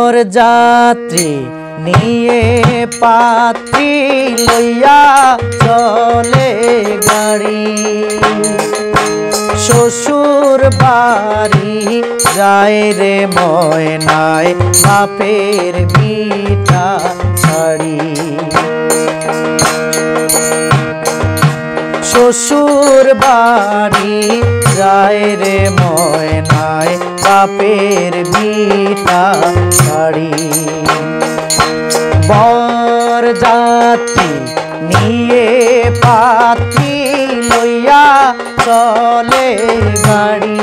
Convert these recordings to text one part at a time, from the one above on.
বরযাত্রী নিয়ে পাত্রী লইয়া চলে গাড়ি, শ্বশুর বাড়ি যায় রে ময়নায় বাপের ভিটা ছাড়ি। শ্বশুর বাড়ি যায় রে ময়নায় বাপের ভিটা ছাড়ি। বরযাত্রী নিয়ে পাত্রী লইয়া চলে গাড়ি,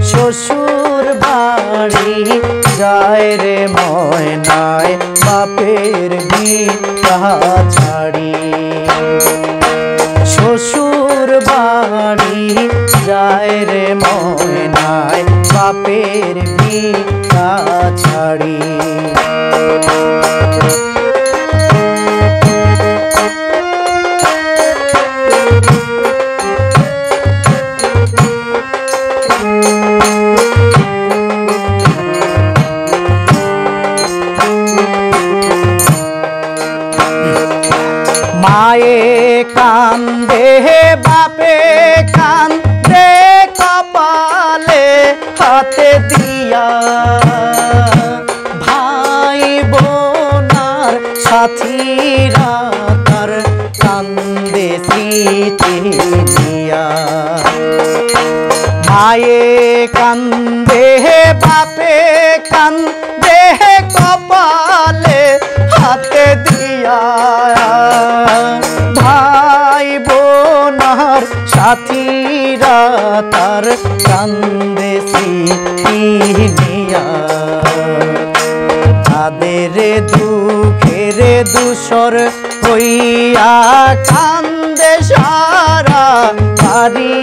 শ্বশুর বাড়ি যায় রে ময়নায় বাপের ভিটা ছাড়ি। শ্বশুর বাড়ি যায় রে ময়নায় বাপের ভিটা ছাড়ি। মায়ে কান্দে বাপে কান্দে কপালে হাতে দিয়া, ভাই বোনার সাথীরা তার কান্দে স্মৃতি দিয়া। মায়ে কান্দে বাপে কান্দে কপালে হাতে দিয়া, ভাই বোনার সাথীরা তার কান্দে স্মৃতি নিয়া। তাদের দুঃখের দুসর হইয়া কান্দে সারা বাড়ি,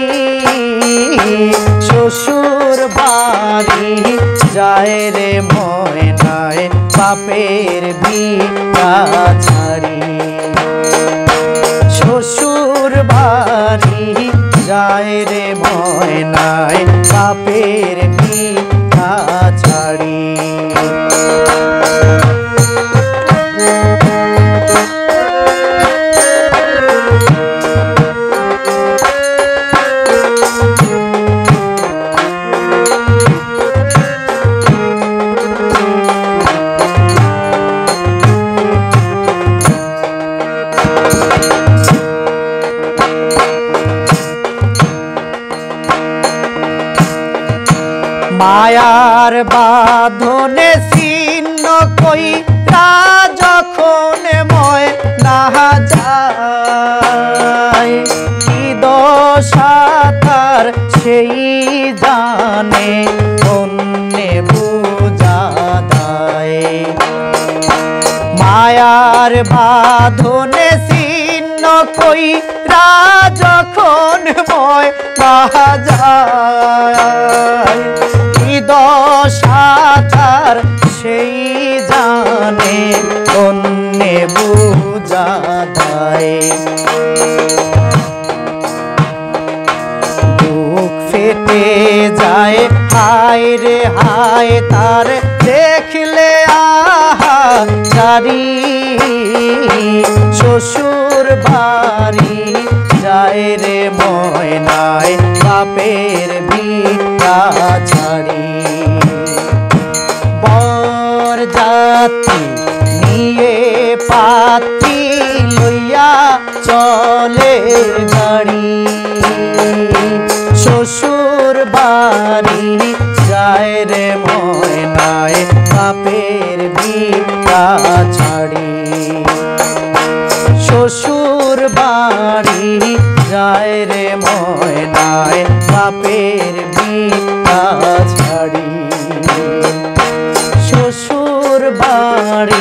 শ্বশুর বাড়ি যায় রে ময়নায় বাপের ভিটা ছাড়ি। শ্বশুর বাড়ি যায় রে ময়নায় বাপের ভিটা ছাড়ি। মায়ার বাঁধনে ছিন্ন কইরা যখন ময়না যায়, কি দশা তার সেই জানে অন্যে বুঝা দেয়। মায়ার বাঁধনে ছিন্ন কইরা যখন ময়না যায়, দশা তার সেই জানে অন্যে বুঝা দেয়। বুক ফেটে যায় হায় রে হায় তার দেখলে আহা জারি, শ্বশুর বাড়ি যায় রে ময়নায় বাপের ভিটা ছাড়ি। বরযাত্রী নিয়ে পাত্রী লইয়া চলে গাড়ি, শ্বশুর বাড়ি যায় রে ময়নায় বাপের ভিটা ছাড়ি। শ্বশুর বাড়ি যায় রে ময়নায় বাপের ভিটা ছাড়ি। শ্বশুর বাড়ি